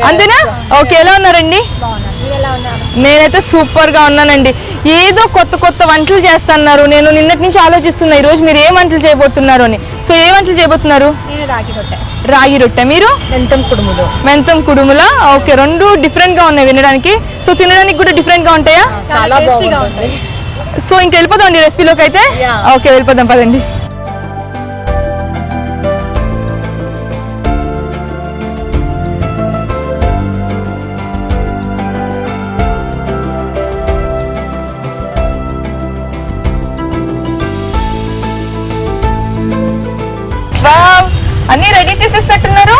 అంతేనా? ఓకే, ఎలా ఉన్నారండి? నేనైతే సూపర్ గా ఉన్నానండి. ఏదో కొత్త కొత్త వంటలు చేస్తున్నారు. నేను నిన్నటి నుంచి ఆలోచిస్తున్నా ఈ రోజు మీరు ఏ వంటలు చేయబోతున్నారు అని. సో ఏ వంటలు చేయబోతున్నారు? రాగి రొట్టె. మీరు? మెంతం కుడుములా? ఓకే, రెండు డిఫరెంట్ గా ఉన్నాయి వినడానికి. సో తినడానికి కూడా డిఫరెంట్ గా ఉంటాయా? చాలా టేస్టీగా ఉంటాయి. సో ఇంక వెళ్ళిపోదాం అండి రెసిపీలోకి అయితే. ఓకే, వెళ్ళిపోదాం పదండి. అన్ని రెడీ చేసేస్తున్నారు.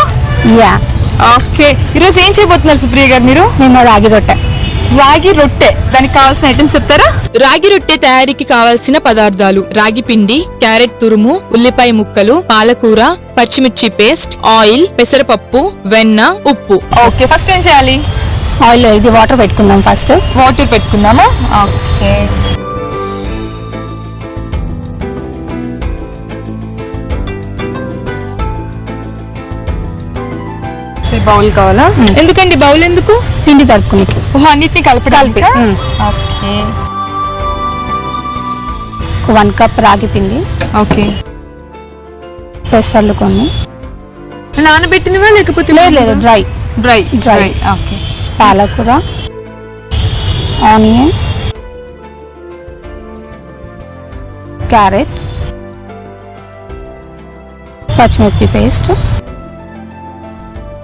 ఓకే, ఈరోజు ఏం చేయబోతున్నారు సుప్రియ గారు మీరు? మేము రాగి రొట్టె. దానికి కావాల్సిన ఐటమ్స్ చెప్తారా? రాగి రొట్టె తయారీకి కావాల్సిన పదార్థాలు: రాగి పిండి, క్యారెట్ తురుము, ఉల్లిపాయ ముక్కలు, పాలకూర, పచ్చిమిర్చి పేస్ట్, ఆయిల్, పెసరపప్పు, వెన్న, ఉప్పు. ఓకే, ఫస్ట్ ఏం చేయాలి? ఆయిల్ ఇది వాటర్ పెట్టుకుందాం. ఫస్ట్ వాటర్ పెట్టుకుందామా? ఓకే, బౌల్ కావాలా? ఎందుకండి బౌల్ ఎందుకు? పిండి తడుపుకునికి. అన్నిటిని కలపడానికి. ఓకే, 1 కప్ రాగి పిండి. ఓకే, పెసర్లు కొన్ని. నానబెట్టినవా లేకపోతే? లేదు, డ్రై. ఓకే, పాలకూర, ఆనియన్, క్యారెట్, పచ్చిమిర్చి పేస్ట్,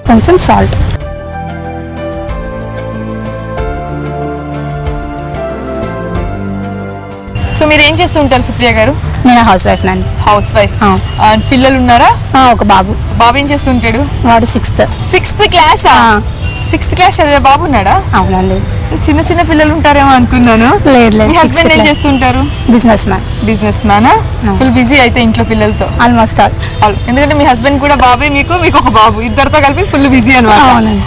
కొంచెం సాల్ట్. సో మీరు ఏం చేస్తూ ఉంటారు సుప్రియ గారు? నేను హౌస్ వైఫ్ నండి. House wife. పిల్లలు ఉన్నారా? ఒక బాబు. బాబు ఏం చేస్తుంటాడు? వాడు 6th క్లాస్. 6th క్లాస్ చదివే బాబు ఉన్నాడా? అవునండి. చిన్న చిన్న పిల్లలు ఉంటారేమో అనుకున్నాను. లేదు. మీ హస్బెండ్ ఏం చేస్తుంటారు? Business man. ఫుల్ బిజీ అయితే ఇంట్లో పిల్లలతో. Almost all. ఎందుకంటే మీ హస్బెండ్ కూడా బాబే, మీకు ఒక బాబు, ఇద్దరితో కలిపి ఫుల్ బిజీ అన్నమాట. అవునండి.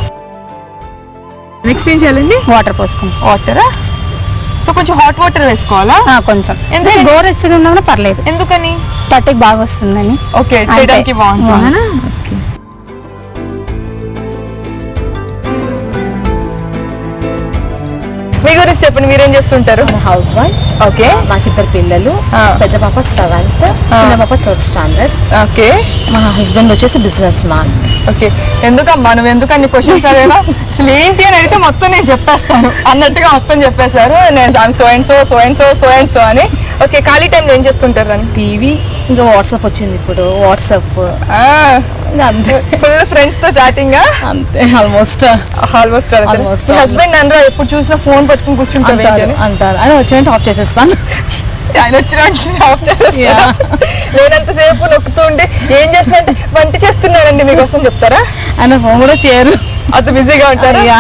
నెక్స్ట్ ఏం చేయాలండి? వాటర్ పోసుకుంటాం. వాటరా? సో కొంచెం హాట్ వాటర్ వేసుకోవాలా? కొంచెం. ఎందుకంటే గోరెచ్చగా ఉన్నా పర్లేదు. ఎందుకని? తట్టకి బాగా వస్తుందని. ఓకే, చేయడానికి బాగుంటుంది. మీ గురించి చెప్పండి, మీరేం చేస్తుంటారు? House wife. ఓకే, నాకు 2 పిల్లలు. పెద్ద పాప 7th, చిన్న పాప 3rd స్టాండర్డ్. ఓకే, మా హస్బెండ్ వచ్చేసి బిజినెస్ మ్యాన్. ఓకే, ఎందుకమ్మా నువ్వు ఎందుకని క్వశ్చన్స్ అదేనా? అసలు ఏంటి అని అడిగితే మొత్తం నేను చెప్పేస్తాను అన్నట్టుగా మొత్తం చెప్పేశారు. నేను సో అండ్ సో అని. ఓకే, ఖాళీ టైంలో ఏం చేస్తుంటారు అని? టీవీ, ఇంకా వాట్సాప్ వచ్చింది ఇప్పుడు. వాట్సాప్ అంతే. ఫుల్ ఫ్రెండ్స్ తో చాటింగ్. అంతే, ఆల్మోస్ట్. హస్బెండ్ అనరా ఎప్పుడు చూసినా ఫోన్ పట్టుకుని కూర్చుంటారు అంటారు. ఆయన వచ్చినట్టు ఆఫ్ చేసేస్తాను. ఆయన వచ్చిన ఆఫ్ చేసేస్తా. లేనంతసేపు నొక్కుతూ ఉంటే ఏం చేస్తున్నా అంటే వంట చేస్తున్నారండి మీకోసం చెప్తారా? ఆయన ఫోన్ కూడా చేయరు, అంత బిజీగా ఉంటారా?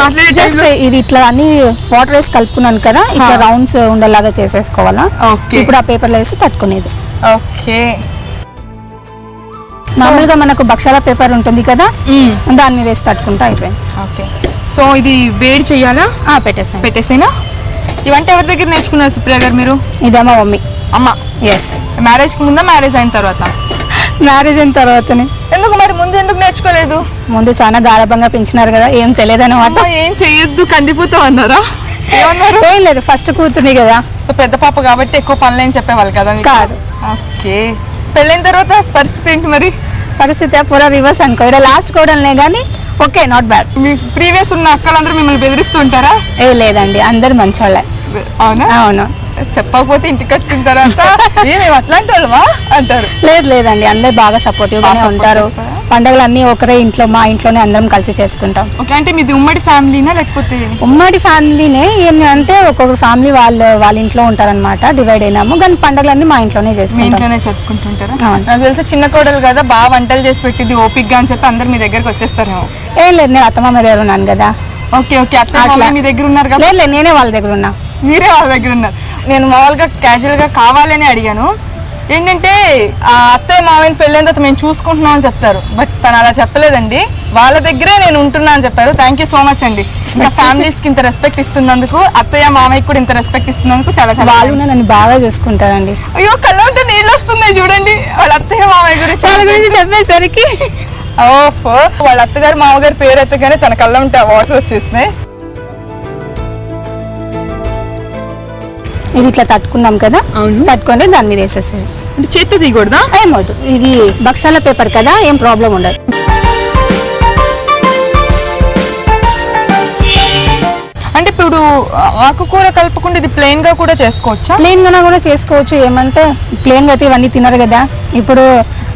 ఓకే, ఇది ఇట్లా అన్ని వాటర్ వేసి కలుపుకున్నాను కదా, ఇట్లా రౌండ్స్ ఉండేలాగా చేసేసుకోవాలా. ఇప్పుడు ఆ పేపర్లో వేసి కట్టుకునేది. ఓకే, మామూలుగా మనకు బక్షాల పేపర్ ఉంటుంది కదా, దాని మీద వేసి తట్టుకుంటా అయిపోయింది. ఓకే, సో ఇది వేడి చెయ్యాలా? పెట్టేసేనా? ఇవంటే ఎవరి దగ్గర నేర్చుకున్నారు సుప్రియ గారు మీరు? ఇదేమో మమ్మీ. అమ్మ. ఎస్. మ్యారేజ్ కి ముందా, మ్యారేజ్ అయిన తర్వాత? మ్యారేజ్ అయిన తర్వాతనే. ఎందుకు మరి ముందు ఎందుకు నేర్చుకోలేదు? ముందు చాలా గారభంగా పెంచినారు కదా, ఏం తెలియదు అనమాట. ఏం చెయ్యొద్దు కందిపోతావు అన్నారా? ఏం లేదు, ఫస్ట్ కూతుర్ని కదా. సో పెద్ద పాప కాబట్టి ఎక్కువ పనులు ఏం చెప్పేవాళ్ళు కదా? కాదు. ఓకే, పెళ్ళైన తర్వాత పరిస్థితి ఏంటి మరి? పరిస్థితి పూరా రివర్స్ అనుకో. ఇక్కడ లాస్ట్ కోడలనే కానీ okay, not bad. Me previous ఉన్న అక్కలందరూ మిమ్మల్ని బెదిరిస్తూ ఉంటారా? లేదండి, అందరు మంచోళ్ళే. అవునా? అవును. చెప్పకపోతే ఇంటికి వచ్చిన తర్వాత మేము అట్లాంటి వాళ్ళమా అంటారు. లేదండి, అందరు బాగా సపోర్టివ్ గానే ఉంటారు. పండుగలు అన్ని ఒకరే ఇంట్లో, మా ఇంట్లోనే అందరం కలిసి చేసుకుంటాం. ఓకే, అంటే మీది ఉమ్మడి ఫ్యామిలీనా లేకపోతే? ఉమ్మడి ఫ్యామిలీనే. ఏమంటే ఒక్కొక్క ఫ్యామిలీ వాళ్ళ ఇంట్లో ఉంటారనమాట, డివైడ్ అయినాము. కానీ పండుగలన్నీ మా ఇంట్లోనే చేసుకుంటాం. ఇంట్లోనే జరుపుకుంటుంటారా? నాకు తెలిసి చిన్న కోడలు కదా, బాగా వంటలు చేసి పెట్టింది ఓపిక్గా అని చెప్పి అందరు మీ దగ్గరకు వచ్చేస్తారేమో. ఏం లేదు, నేను అత్తమ్మ దగ్గర ఉన్నాను కదా. ఓకే, అట్లా మీ దగ్గర ఉన్నారు కదా? లేదు, నేనే వాళ్ళ దగ్గర ఉన్నా. మీరే వాళ్ళ దగ్గర ఉన్నారు. నేను మామూలుగా క్యాజువల్ గా కావాలని అడిగాను. ఏంటంటే ఆ అత్తయ్య మామయ్యని పెళ్ళైన తర్వాత మేము చూసుకుంటున్నాం అని చెప్తారు, బట్ తను అలా చెప్పలేదండి. వాళ్ళ దగ్గరే నేను ఉంటున్నా అని చెప్పారు. థ్యాంక్ యూ సో మచ్ అండి. ఇంకా ఫ్యామిలీస్ కి ఇంత రెస్పెక్ట్ ఇస్తున్నందుకు, అత్తయ్య మామయ్య కూడా ఇంత రెస్పెక్ట్ ఇస్తున్నందుకు చాలా చాలా వాళ్ళు కూడా నన్ను బాగా చూసుకుంటారండి. అయ్యో కళ్ళంతా నీళ్ళు వస్తున్నాయి చూడండి వాళ్ళ అత్తయ్య మామయ్య గురించి. వాళ్ళ గురించి చెప్పేసరికి ఓఫో, వాళ్ళ అత్తగారు మామగారు పేరు ఎత్తగానే తన కళ్ళ ఉంటే ఆ వాటర్ వచ్చేస్తున్నాయి. ఇది ఇట్లా తట్టుకున్నాం కదా, తట్టుకొని దాని మీద వేసేసేది. అంటే చేత్తో తీయకూడదా? ఏమవుతుంది, ఇది భక్షాల పేపర్ కదా, ఏం ప్రాబ్లం ఉండదు. అంటే ఇప్పుడు ఆకుకూర కలుపుకుండా ఇది ప్లెయిన్ గా కూడా చేసుకోవచ్చా? ప్లెయిన్ గా కూడా చేసుకోవచ్చు. ఏమంటే ప్లెయిన్ గా అయితే ఇవన్నీ తినరు కదా, ఇప్పుడు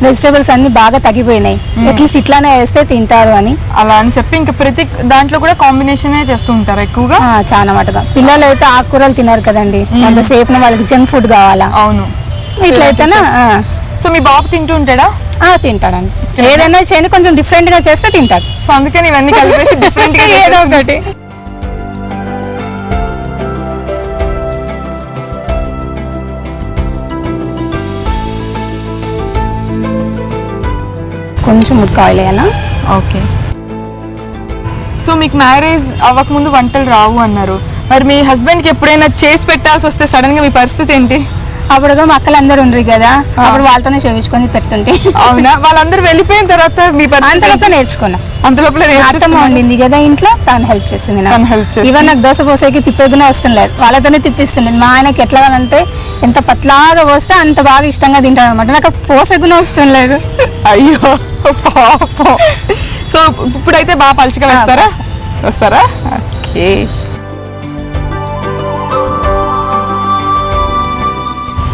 వెజిటేబుల్స్ అన్ని బాగా తగ్గిపోయినాయి, అట్లీస్ట్ ఇట్లానే వేస్తే తింటారు అని అలా అని చెప్పి ఇంకా ప్రతి దాంట్లో కూడా కాంబినేషన్ చేస్తూ ఉంటారు ఎక్కువగా. చాలా మటుగా పిల్లలు అయితే ఆకుకూరలు తినరు కదండి, అంతసేపు వాళ్ళకి జంక్ ఫుడ్ కావాలా. అవును, ఇట్లయితేనా. సో మీ బాబు తింటూ ఉంటాడా? తింటాడండి, ఏదైనా చేయని కొంచెం డిఫరెంట్ గా చేస్తే తింటాడు. సో అందుకని ఇవన్నీ కలిపేసి డిఫరెంట్ గా ఏదో ఒకటి. కొంచెం ఉడక ఆయిల్ వేయాలా. ఓకే. సో మీకు మ్యారేజ్ అవ్వక ముందు వంటలు రావు అన్నారు, మరి మీ హస్బెండ్ కి ఎప్పుడైనా చేసి పెట్టాల్సి వస్తే సడన్ గా మీ పరిస్థితి ఏంటి? అప్పుడుగా మా అక్కలు అందరు ఉండరు కదా, అప్పుడు వాళ్ళతోనే చేయించుకొని పెడుతుంటే. అవునా? వాళ్ళందరూ వెళ్ళిపోయిన తర్వాత మీ అంతలోపల నేర్చుకున్నా. అంతలోపల అత్తమ్మ వండింది కదా ఇంట్లో, తను హెల్ప్ చేసింది. ఈవెన్ నాకు దోశ పోసేకి తిప్పేగునే వస్తుండలేదు, వాళ్ళతోనే తిప్పిస్తుండేది. మా ఆయనకి ఎట్లా అంటే ఎంత పట్లాగా పోస్తే అంత బాగా ఇష్టంగా తింటాడు అనమాట, నాకు పోసేగునే వస్తుండలేదు. అయ్యో పాపం. సో ఇప్పుడైతే బాగా పలుచగా వస్తారా? ఓకే.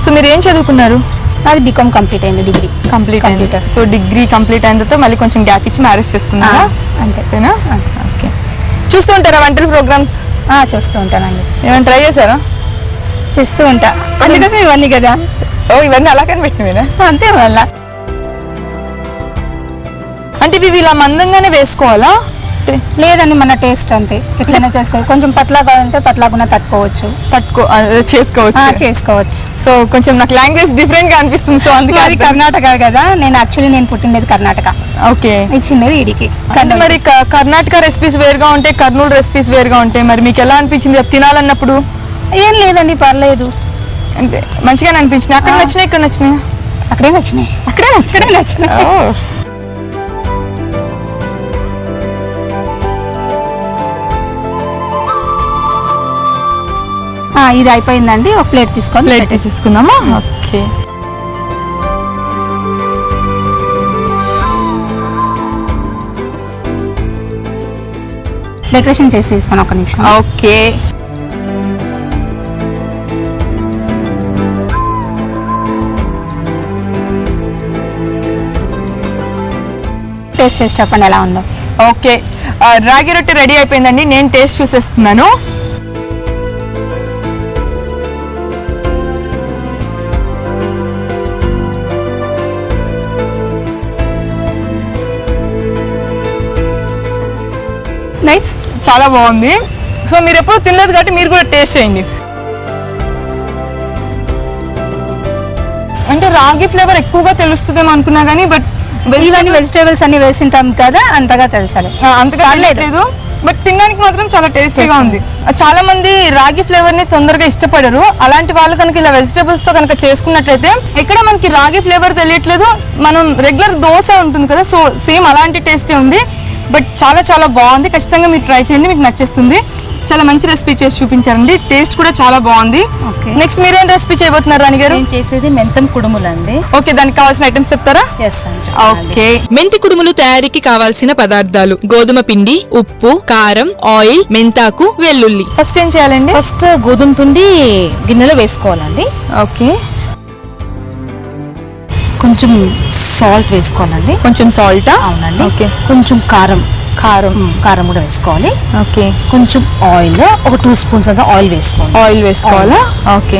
సో మీరు ఏం చదువుకున్నారు? అది బీకామ్ కంప్లీట్ అయింది, degree complete. So degree complete అయిన తర్వాత మళ్ళీ కొంచెం గ్యాప్ ఇచ్చి మ్యారేజ్ చేసుకున్నారా? అంతేనా? ఓకే. చూస్తూ ఉంటారా వంటల ప్రోగ్రామ్స్? చూస్తూ ఉంటానండి. ఏమైనా ట్రై చేశారా? చేస్తూ ఉంటా, అందుకోసం ఇవన్నీ కదా. ఓ, ఇవన్నీ అలా కనిపెట్టినవేనా? అంతే వల్ల. అంటే ఇవి ఇలా మందంగానే వేసుకోవాలా? లేదండి, మన టేస్ట్ అంతే, ఎట్లయినా చేసుకోవచ్చు. కొంచెం పట్లాగా ఉంటే పట్లాగా చేసుకోవచ్చు. సో కొంచెం నాకు లాంగ్వేజ్ డిఫరెంట్ గా అనిపిస్తుంది. సో అందుకే అది కర్ణాటక కదా, నేను పుట్టిండేది కర్ణాటక. ఓకే. ఇచ్చిండేది ఇడికి. అంటే మరి కర్ణాటక రెసిపీస్ వేరుగా ఉంటాయి, కర్నూలు రెసిపీస్ వేరుగా ఉంటాయి. మరి మీకు ఎలా అనిపించింది తినాలన్నప్పుడు? ఏం లేదండి, పర్లేదు, అంటే మంచిగానే అనిపించింది. అక్కడ నచ్చినాయి, ఇక్కడ నచ్చినాయి? అక్కడే నచ్చినాయి. ఇది అయిపోయిందండి, ఒక ప్లేట్ తీసుకుందామా? ఓకే. డెకరేషన్ చేసి ఇస్తాను, ఒక నిమిషం. ఓకే. టేస్ట్ చేసి చెప్పండి ఎలా ఉందో. ఓకే, రాగి రొట్టె రెడీ అయిపోయిందండి, నేను టేస్ట్ చూసేస్తున్నాను. నైస్, చాలా బాగుంది. సో మీరు ఎప్పుడు తినలేదు కాబట్టి మీరు కూడా టేస్ట్ చేయండి. అంటే రాగి ఫ్లేవర్ ఎక్కువగా తెలుస్తుందేమో అనుకున్నా కానీ, బట్ ఇవన్నీ వెజిటేబుల్స్ అన్ని వేసింటాం కదా, అంతగా అంతగా తెలియట్లేదు. బట్ తినడానికి మాత్రం చాలా టేస్టీగా ఉంది. చాలా మంది రాగి ఫ్లేవర్ ని తొందరగా ఇష్టపడరు, అలాంటి వాళ్ళు కనుక ఇలా వెజిటేబుల్స్ తో కనుక చేసుకున్నట్లయితే ఇక్కడ మనకి రాగి ఫ్లేవర్ తెలియట్లేదు. మనం రెగ్యులర్ దోశ ఉంటుంది కదా, సో సేమ్ అలాంటి టేస్టే ఉంది. బట్ చాలా చాలా బాగుంది, ఖచ్చితంగా మీరు ట్రై చేయండి, మీకు నచ్చేస్తుంది. చాలా మంచి రెసిపీ చేసి చూపించారండి, టేస్ట్ కూడా చాలా బాగుంది. నెక్స్ట్ మీరేం రెసిపీ చేయబోతున్నారు రాణి గారు? నేను చేసేది మెంతం కుడుములు అండి. ఓకే, దానికి కావాల్సిన ఐటమ్స్ చెప్తారా? ఓకే. మెంతి కుడుములు తయారీకి కావాల్సిన పదార్థాలు: గోధుమ పిండి, ఉప్పు, కారం, ఆయిల్, మెంతాకు, వెల్లుల్లి. ఫస్ట్ ఏం చేయాలండి? ఫస్ట్ గోధుమ పిండి గిన్నెలో వేసుకోవాలండి. ఓకే. కొంచెం సాల్ట్ వేసుకోవాలండి. కొంచెం సాల్ట్? అవునండి. ఓకే. కొంచెం కారం కూడా వేసుకోవాలి. ఓకే. కొంచెం ఆయిల్, ఒక 2 స్పూన్స్ అంతా ఆయిల్ వేసుకోవాలి. ఆయిల్ వేసుకోవాలా? ఓకే.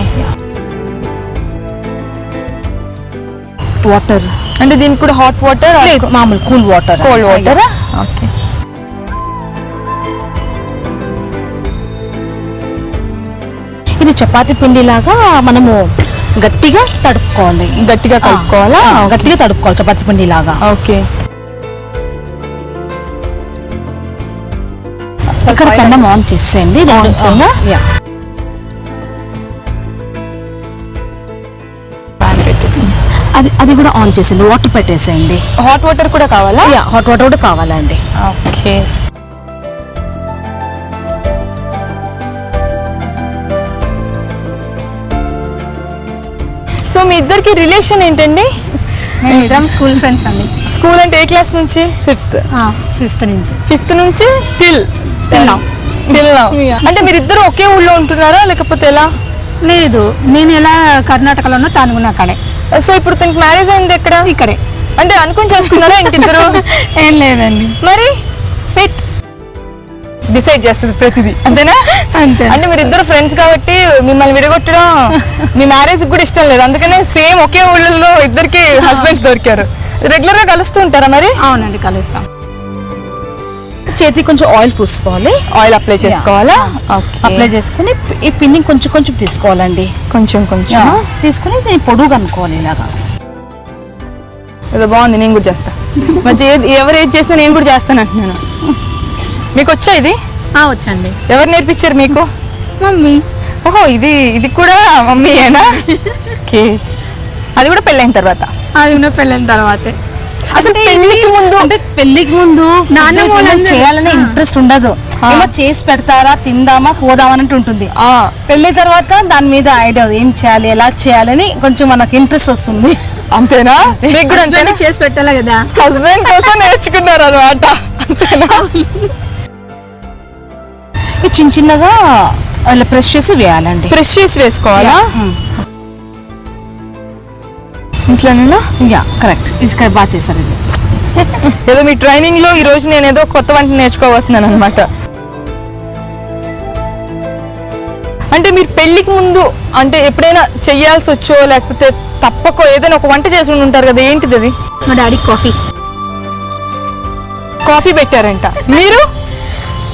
వాటర్ అంటే దీనికి కూడా హాట్ వాటర్? మామూలు cool water. Cold water. Okay. ఇది చపాతీ పిండి లాగా మనము గట్టిగా తడుపుకోవాలి. గట్టిగా కలుపుకోవాలా? గట్టిగా తడుపుకోవాలి చపాతీ పిండి లాగా. ఓకే. ఇక్కడ పెన్నం ఆన్ చేసేయండి. అది కూడా ఆన్ చేసేయండి. వాటర్ పెట్టేసేయండి. హాట్ వాటర్ కూడా కావాలా? హాట్ వాటర్ కూడా కావాలండి. ఓకే. సో మీ ఇద్దరికి రిలేషన్ ఏంటండి? మేమిద్దరం స్కూల్ ఫ్రెండ్స్ అండి. స్కూల్ అంటే ఏ క్లాస్ నుంచి? ఫిఫ్త్ నుంచి. ఫిఫ్త్ నుంచి టిల్ నౌ. అంటే మీరిద్దరు ఒకే ఊళ్ళో ఉంటున్నారా లేకపోతే ఎలా? లేదు, నేను ఎలా కర్ణాటకలో ఉన్నా తాను కూడా అక్కడే. సో ఇప్పుడు తనకి మ్యారేజ్ అయింది ఎక్కడ? ఇక్కడే. అంటే అనుకుని చేసుకున్నారా ఇంకిద్దరు? ఏం లేదండి, మరి ఫిట్ డిసైడ్ చేస్తుంది ప్రతిదీ, అంతేనా? అంతే. అంటే మీరు ఇద్దరు ఫ్రెండ్స్ కాబట్టి మిమ్మల్ని విడగొట్టడం మీ మ్యారేజ్ కూడా ఇష్టం లేదు, అందుకనే సేమ్ ఒకే ఊళ్ళలో ఇద్దరికి హస్బెండ్స్ దొరికారు. రెగ్యులర్ గా కలుస్తూ ఉంటారా మరి? అవునండి, కలుస్తాం. చేతికి కొంచెం ఆయిల్ పూసుకోవాలి. ఆయిల్ అప్లై చేసుకోవాలా? అప్లై చేసుకుని ఈ పిన్ని కొంచెం కొంచెం తీసుకోవాలండి. కొంచెం కొంచెం తీసుకుని దీన్ని పొడుగు అనుకోవాలి ఇలాగా. ఏదో బాగుంది, నేను కూడా చేస్తా. మరి ఎవరు ఏది చేసినా నేను కూడా చేస్తాను అంటున్నాను. మీకు వచ్చా ఇది? వచ్చండి. ఎవరు నేర్పించారు మీకు? మమ్మీ. ఓహో, ఇది కూడా మమ్మీయేనా? ఓకే. అది కూడా పెళ్ళైన తర్వాత? అది కూడా పెళ్ళైన తర్వాతే. అసలు పెళ్లికి ముందు నాన్న చేయాలనే ఇంట్రెస్ట్ ఉండదు. ఏమో చేసి పెడతారా, తిందామా, పోదామా అని ఉంటుంది. పెళ్లి తర్వాత దాని మీద ఐడియా ఏం చేయాలి, ఎలా చేయాలని కొంచెం మనకు ఇంట్రెస్ట్ వస్తుంది. అంతేనా? చేసి పెట్టాలి కదా, హస్బెండ్ కోసం నేర్చుకున్నారు అనమాట. చిన్న చిన్నగా అలా ప్రెస్ చేసి వేయాలండి. ప్రెస్ చేసి వేసుకోవాలా? ఇంట్లోనేనా? కరెక్ట్. ఇది బాగా చేశారు. ఇది ఏదో మీ ట్రైనింగ్ లో ఈ రోజు నేను ఏదో కొత్త వంట నేర్చుకోబోతున్నాను అనమాట. అంటే మీరు పెళ్లికి ముందు అంటే ఎప్పుడైనా చెయ్యాల్సి వచ్చో లేకపోతే తప్పకో ఏదైనా ఒక వంట చేసి ఉంటారు కదా, ఏంటిది అది? మా డాడీ కాఫీ పెట్టారంట. మీరు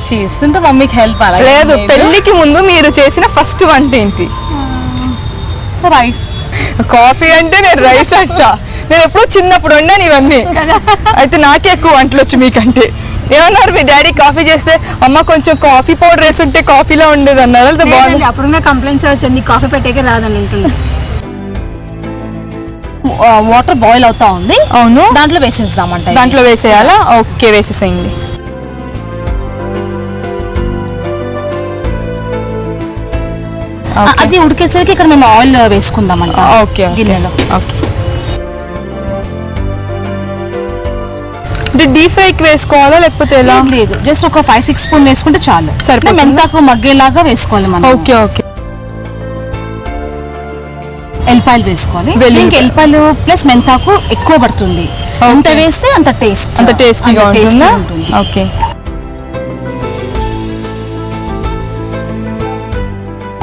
చేస్తుంటే మమ్మీకి హెల్ప్ అలా లేదు. పెళ్లికి ముందు మీరు చేసిన ఫస్ట్ వంట ఏంటి? రైస్. కాఫీ అంటే నేను రైస్ అంట. నేను ఎప్పుడో చిన్నప్పుడు వండాను ఇవన్నీ. అయితే నాకే ఎక్కువ వంటలు వచ్చు మీకంటే. ఏమన్నారు మీ డాడీ కాఫీ చేస్తే? అమ్మ కొంచెం కాఫీ పౌడర్ వేసి ఉంటే కాఫీలో ఉండేది అన్నారు. బాగుంది. అప్పుడు కంప్లైంట్స్ వచ్చింది, కాఫీ పెట్టేకే రాదని ఉంటుంది. వాటర్ బాయిల్ అవుతా ఉంది. అవును, దాంట్లో వేసేద్దామంట. దాంట్లో వేసేయాలా? ఓకే, వేసేసేయండి. అది ఉడికేసరికి ఇక్కడ మేము ఆయిల్ వేసుకుందామంట. ఓకే గిన్నెలో. ఓకే. అంటే డీప్ ఫ్రైకి వేసుకోవాలా లేకపోతే ఎలా? లేదు, జస్ట్ ఒక 5-6 స్పూన్ వేసుకుంటే చాలు. సరే, మెంతాకు మగ్గేలాగా వేసుకోవాలి మనం. Okay okay. ఎల్లిపాయలు వేసుకోవాలి. ఎల్లిపాయలు ప్లస్ మెంతాకు ఎక్కువ పడుతుంది. ఎంత వేస్తే అంత టేస్టీగా ఉంటుంది. ఓకే.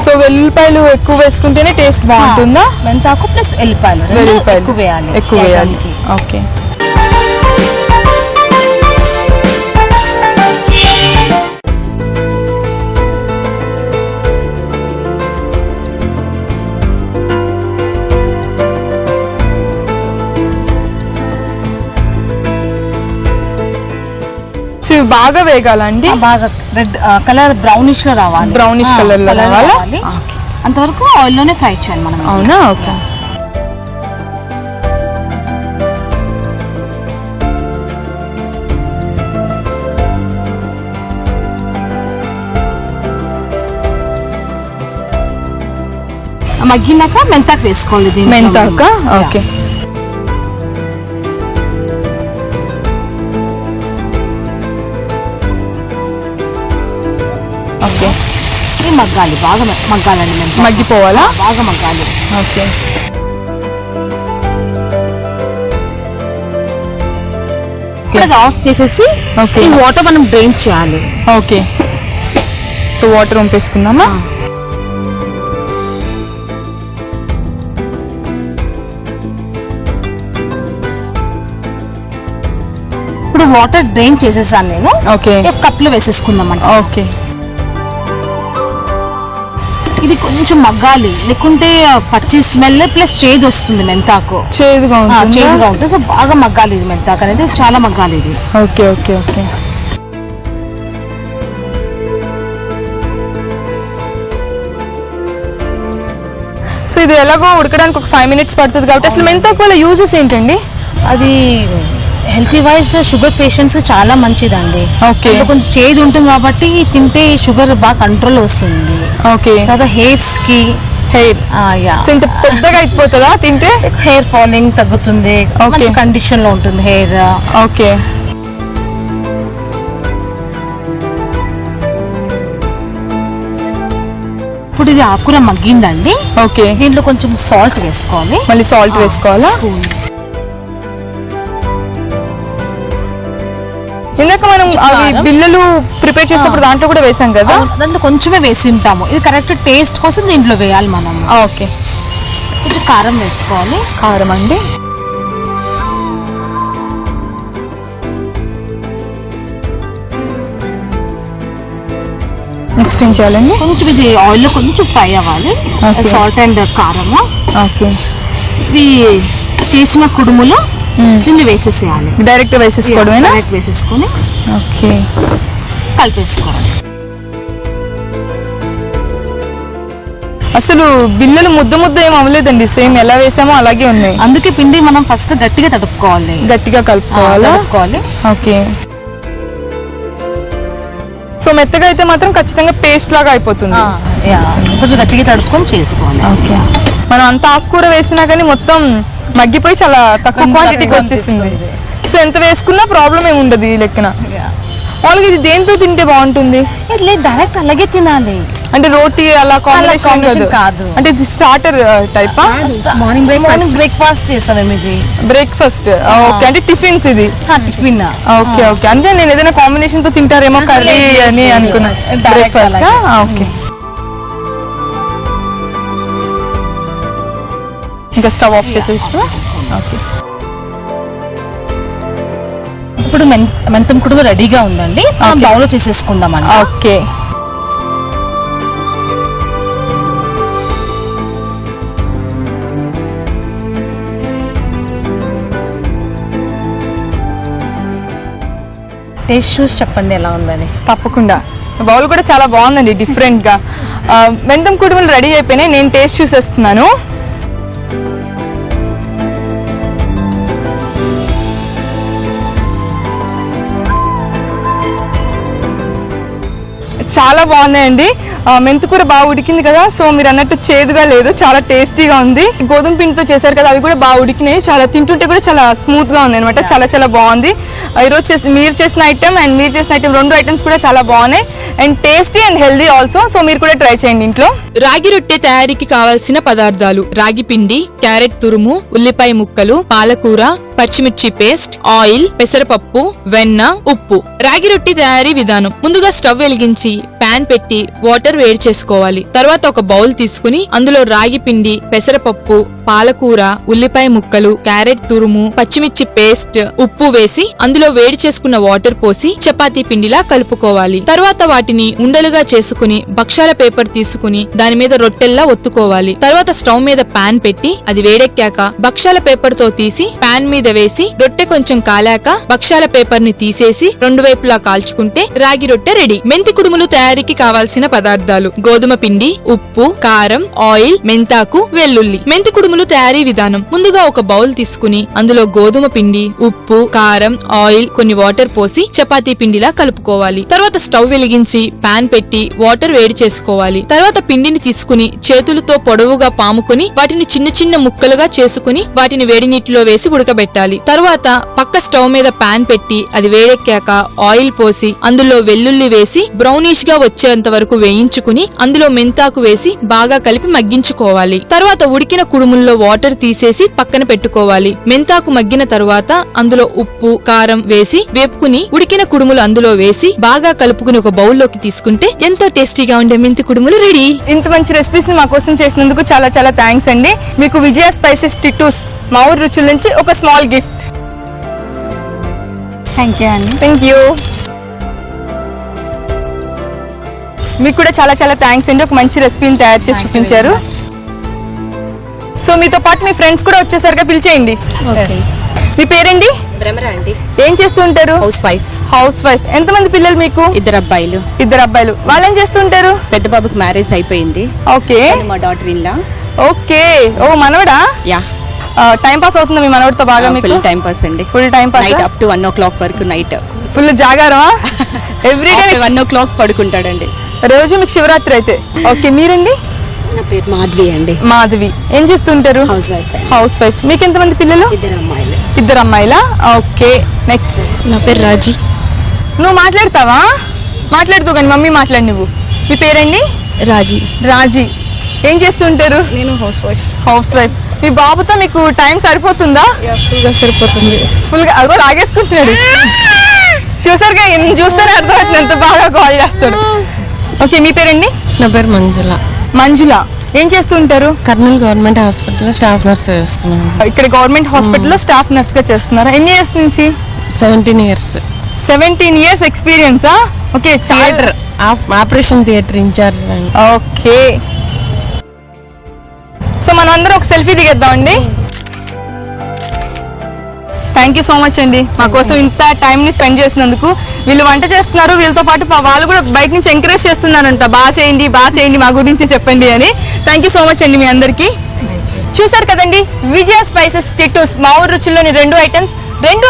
సో వెల్లుల్లిపాయలు ఎక్కువ వేసుకుంటేనే టేస్ట్ బాగుంటుందా? మెంతాకు ప్లస్ ఎల్లిపాయలు ఎక్కువ వేయాలి. ఓకే. బాగా వేగాలండి. బాగా రెడ్ కలర్ బ్రౌనిష్ లో రావాలి. బ్రౌనిష్ కలర్ లో రావాలి. అంతవరకు ఆయిల్ లోనే ఫ్రై చేయాలి మనం. అవునా? ఓకే. మగ్గినాక మెంతాకు వేసుకోవాలి. మెంతాక? ఓకే. మగ్గాలి, బాగా మగ్గాలండి. మగ్గిపోవాలా? బాగా మగ్గాలి. ఓకే. ఇప్పుడు ఆఫ్ చేసేసి ఈ వాటర్ మనం డ్రైన్ చేయాలి. ఓకే. సో వాటర్ వంపేసుకుందామా? ఇప్పుడు వాటర్ డ్రైన్ చేసేసాను నేను. ఓకే. కప్ లో వేసేసుకుందామంట. ఓకే. ఇది కొంచెం మగ్గాలి, లేకుంటే పచ్చి స్మెల్ ప్లస్ చేదు వస్తుంది. మెంతాకు చేదుగా ఉంటుంది. సో బాగా మగ్గాలి. ఇది మెంతాకు అనేది చాలా మగ్గాలి ఇది. Okay okay okay. ఇది ఎలాగో ఉడకడానికి ఒక 5 minutes పడుతుంది కాబట్టి అసలు మెంతాకు వల్ల యూజెస్ ఏంటండి? అది హెల్తీ వైజ్ షుగర్ పేషెంట్స్ చాలా మంచిదండి. ఓకే. కొంచెం చేదు ఉంటుంది కాబట్టి తింటే షుగర్ బాగా కంట్రోల్ వస్తుంది. ఓకే. తర్వాత హెయిర్స్ కి హెయిర్ ఇంత పెద్దగా అయిపోతుందా తింటే? హెయిర్ ఫాలింగ్ తగ్గుతుంది, మంచి కండిషన్ లో ఉంటుంది హెయిర్. ఓకే. ఇప్పుడు ఇది ఆకుకూర మగ్గిందండి. ఓకే. దీంట్లో కొంచెం సాల్ట్ వేసుకోవాలి. మళ్ళీ సాల్ట్ వేసుకోవాలా? ఇందాక మనం అవి బిళ్ళలు ప్రిపేర్ చేసినప్పుడు దాంట్లో కూడా వేసాం కదా, దాంట్లో కొంచెమే వేసి ఉంటాము. ఇది కరెక్ట్ టేస్ట్ కోసం దీంట్లో వేయాలి మనం. ఓకే. కొంచెం కారం వేసుకోవాలి. కారం అండి. నెక్స్ట్ ఏం చేయాలండి? కొంచెం ఇది ఆయిల్ లో కొంచెం ఫ్రై అవ్వాలి. సాల్ట్ అండ్ కారము. ఓకే. ఇది చేసిన కుడుములు దీన్ని వేసేసేయాలి. డైరెక్ట్ వేసేసుకోవడమేనా? డైరెక్ట్ వేసేసుకొని ఓకే కలిపేసుకోవాలి. అసలు బిళ్ళలు ముద్ద ఏం అవ్వలేదండి, సేమ్ ఎలా వేసామో అలాగే ఉన్నాయి. అందుకే పిండి మనం ఫస్ట్ గట్టిగా తడుపుకోవాలి, గట్టిగా కలుపుకోవాలి. ఓకే. సో మెత్తగా అయితే మాత్రం ఖచ్చితంగా పేస్ట్ లాగా అయిపోతుంది. కొంచెం గట్టిగా తడుపుకొని చేసుకోవాలి. ఓకే. మనం అంత ఆకుకూర వేసినా కానీ మొత్తం మగ్గిపోయి చాలా తక్కువ క్వాంటిటీకి వచ్చేసింది. సో ఎంత వేసుకున్నా ప్రాబ్లం ఏమి ఉండదు ఈ లెక్కన. వాళ్ళకి ఇది దేంతో తింటే బాగుంటుంది? డైరెక్ట్ అలాగే తినాలి అంటే రోటీ అలా కాంబినేషన్ కాదు. అంటే ఇది స్టార్టర్ టైపా? మార్నింగ్ బ్రేక్ఫాస్ట్ చేస్తాం ఇది. బ్రేక్ఫాస్ట్. ఓకే. అంటే టిఫిన్స్ ఇది. టిఫిన్. ఓకే. ఓకే. అంటే నేను ఏదైనా కాంబినేషన్ తో తింటారేమో కర్రీ అని అనుకున్నా. బ్రేక్ఫాస్ట్. ఓకే. ఇంకా స్టవ్ ఆఫ్ చేసేస్తా. ఓకే. ఇప్పుడు మెంతం కుడుము రెడీగా ఉందండి. బౌల్ లో చేసేసుకుందామండి. ఓకే. టేస్ట్ చూసి చెప్పండి ఎలా ఉందని. తప్పకుండా. బౌల్ కూడా చాలా బాగుందండి, డిఫరెంట్ గా. మెంతం కుడుములు రెడీ అయిపోయినాయి, నేను టేస్ట్ చూసేస్తున్నాను. చాలా బాగున్నాయండి. మెంతికూర బాగా ఉడికింది కదా, సో మీరు అన్నట్టు చేదుగా లేదు, చాలా టేస్టీగా ఉంది. గోధుమ పిండితో చేశారు కదా, అవి కూడా బాగా ఉడికినాయి. చాలా తింటుంటే కూడా చాలా స్మూత్ గా ఉన్నాయి అనమాట. చాలా చాలా బాగుంది. ఈరోజు మీరు చేసిన ఐటమ్ అండ్ మీరు చేసిన ఐటమ్, 2 ఐటమ్స్ కూడా చాలా బాగున్నాయి and tasty and healthy also. So మీరు కూడా ట్రై చేయండి ఇంట్లో. రాగి రొట్టె తయారీకి కావాల్సిన పదార్థాలు: రాగి పిండి, క్యారెట్ తురుము, ఉల్లిపాయ ముక్కలు, పాలకూర, పచ్చిమిర్చి పేస్ట్, ఆయిల్, పెసరపప్పు, వెన్న, ఉప్పు. రాగి రొట్టె తయారీ విధానం: ముందుగా స్టవ్ వెలిగించి పాన్ పెట్టి వాటర్ వేడి చేసుకోవాలి. తర్వాత ఒక బౌల్ తీసుకుని అందులో రాగి పిండి, పెసరపప్పు, పాలకూర, ఉల్లిపాయ ముక్కలు, క్యారెట్ తురుము, పచ్చిమిర్చి పేస్ట్, ఉప్పు వేసి అందులో వేడి చేసుకున్న వాటర్ పోసి చపాతీ పిండిలా కలుపుకోవాలి. తర్వాత వాటిని ఉండలుగా చేసుకుని భక్షాల పేపర్ తీసుకుని దాని మీద రొట్టెల్లా ఒత్తుకోవాలి. తర్వాత స్టవ్ మీద పాన్ పెట్టి అది వేడెక్కాక భక్షాల పేపర్ తో తీసి పాన్ మీద వేసి రొట్టె కొంచెం కాలాక భక్షాల పేపర్ ని తీసేసి 2 వైపులా కాల్చుకుంటే రాగి రొట్టె రెడీ. మెంతి కుడుములు తయారీకి కావాల్సిన పదార్థాలు: గోధుమ పిండి, ఉప్పు, కారం, ఆయిల్, మెంతాకు, వెల్లుల్లి. మెంతి కుడుములు తయారీ విధానం: ముందుగా ఒక బౌల్ తీసుకుని అందులో గోధుమ పిండి, ఉప్పు, కారం, ఆయిల్, కొన్ని వాటర్ పోసి చపాతీ పిండిలా కలుపుకోవాలి. తర్వాత స్టవ్ వెలిగించి పాన్ పెట్టి వాటర్ వేడి చేసుకోవాలి. తర్వాత పిండిని తీసుకుని చేతులతో పొడవుగా పాముకుని వాటిని చిన్న చిన్న ముక్కలుగా చేసుకుని వాటిని వేడి నీటిలో వేసి ఉడకబెట్టాలి. తర్వాత పక్క స్టవ్ మీద పాన్ పెట్టి అది వేడెక్కాక ఆయిల్ పోసి అందులో వెల్లుల్లి వేసి బ్రౌనిష్ గా వచ్చేంత వరకు వేయించుకుని అందులో మెంతాకు వేసి బాగా కలిపి మగ్గించుకోవాలి. తర్వాత ఉడికిన కుడుముల్లో వాటర్ తీసేసి పక్కన పెట్టుకోవాలి. మెంతాకు మగ్గిన తరువాత అందులో ఉప్పు, కారం వేసి వేపుకుని ఉడికిన కుడుములు అందులో వేసి బాగా కలుపుకుని ఒక బౌల్లోకి తీసుకుంటే ఎంతో టేస్టీగా ఉండే మెంతి కుడుములు రెడీ. ఇంత మంచి రెసిపీస్ ని మా కోసం చేసినందుకు చాలా చాలా థ్యాంక్స్ అండి. మీకు విజయ స్పైసెస్ టిట్టూస్ మా ఊరు రుచుల నుంచి ఒక స్మాల్ గిఫ్ట్. థ్యాంక్ యూ అండి. Thank you. మీకు కూడా చాలా చాలా థ్యాంక్స్ అండి, ఒక మంచి రెసిపీని తయారు చేసి చూపించారు. సో మీతో పాటు మీ ఫ్రెండ్స్ కూడా వచ్చేసరిగా పిలిచేయండి. మీ పేరేంటి? భ్రమరా అండి. ఏం చేస్తూ ఉంటారు? House wife. ఎంతమంది పిల్లలు మీకు? 2 అబ్బాయిలు. 2 అబ్బాయిలు. వాళ్ళు ఏం చేస్తూ ఉంటారు? పెద్ద బాబుకి మ్యారేజ్ అయిపోయింది. ఓకే. మా డాటర్ ఇన్ లా. ఓకే. ఓ మనవడా? యా, టైం పాస్ అవుతుందా మీ మనవడితో బాగా మీకు? ఫుల్ టైం పాస్ అండి. Full time pass. Night up to 1 o'clock వరకు నైట్ ఫుల్ జాగారమా? ఎవ్రీ డే 1 o'clock పడుకుంటాడండి. రోజు మీకు శివరాత్రి అయితే. ఓకే, మీరండి? నా పేరు మాధవి అండి. మాధవి. ఏం చేస్తుంటారు? House wife. House wife. మీకు ఎంతమంది పిల్లలు? 2 అమ్మాయిలు. 2 అమ్మాయిలా? Okay, next. నా పేరు రాజీ. నువ్వు మాట్లాడతావా? మాట్లాడుతూ కానీ మమ్మీ మాట్లాడి. నువ్వు, మీ పేరండి? రాజీ. రాజీ. ఏం చేస్తుంటారు? నేను హౌస్ వైఫ్. Housewife. మీ బాబుతో మీకు టైం సరిపోతుందా? ఫుల్గా సరిపోతుంది. ఫుల్ గా అగో లాగేసుకుంటున్నాడు. చూసారుగా, చూస్తేనే అర్థమవుతుంది ఎంత బాగా కాల్ చేస్తాడు. ఓకే, మీ పేరండి? నా పేరు మంజుల. మంజుల. ఏం చేస్తూ ఉంటారు? కర్నూలు గవర్నమెంట్ హాస్పిటల్లో స్టాఫ్ నర్స్ చేస్తున్నాను. ఇక్కడ గవర్నమెంట్ హాస్పిటల్లో స్టాఫ్ నర్స్ గా చేస్తున్నారా? ఎన్ని ఇయర్స్ నుంచి? 17 years. 17 years ఎక్స్పీరియన్సా? Okay, theatre operation theatre incharge. Okay. So మనం అందరం ఒక సెల్ఫీ దిగేద్దామండి. థ్యాంక్ యూ సో మచ్ అండి, మా కోసం ఇంత టైంని స్పెండ్ చేసినందుకు. వీళ్ళు వంట చేస్తున్నారు, వీళ్ళతో పాటు వాళ్ళు కూడా బయట నుంచి ఎంకరేజ్ చేస్తున్నారంట, బాగా చేయండి మా గురించి చెప్పండి అని. థ్యాంక్ యూ సో మచ్ అండి మీ అందరికీ. చూసారు కదండి, విజయ స్పైసెస్ టిటోస్ మా ఊరు రుచుల్లోని 2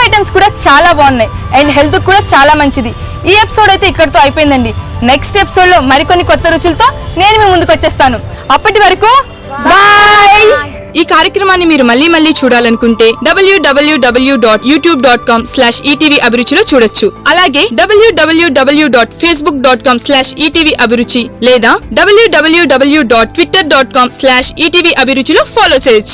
ఐటమ్స్ కూడా చాలా బాగున్నాయి అండ్ హెల్త్ కూడా చాలా మంచిది. ఈ ఎపిసోడ్ అయితే ఇక్కడితో అయిపోయిందండి. నెక్స్ట్ ఎపిసోడ్ లో మరికొన్ని కొత్త రుచులతో నేను మీ ముందుకు వచ్చేస్తాను. అప్పటి వరకు బాయ్. ఈ కార్యక్రమాన్ని మీరు మళ్ళీ చూడాలనుకుంటే www.youtube.com/ETV అభిరుచిలో చూడొచ్చు. అలాగే www.facebook.com/ETV అభిరుచి లేదా www.twitter.com/ETV అభిరుచిలో ఫాలో చేయొచ్చు.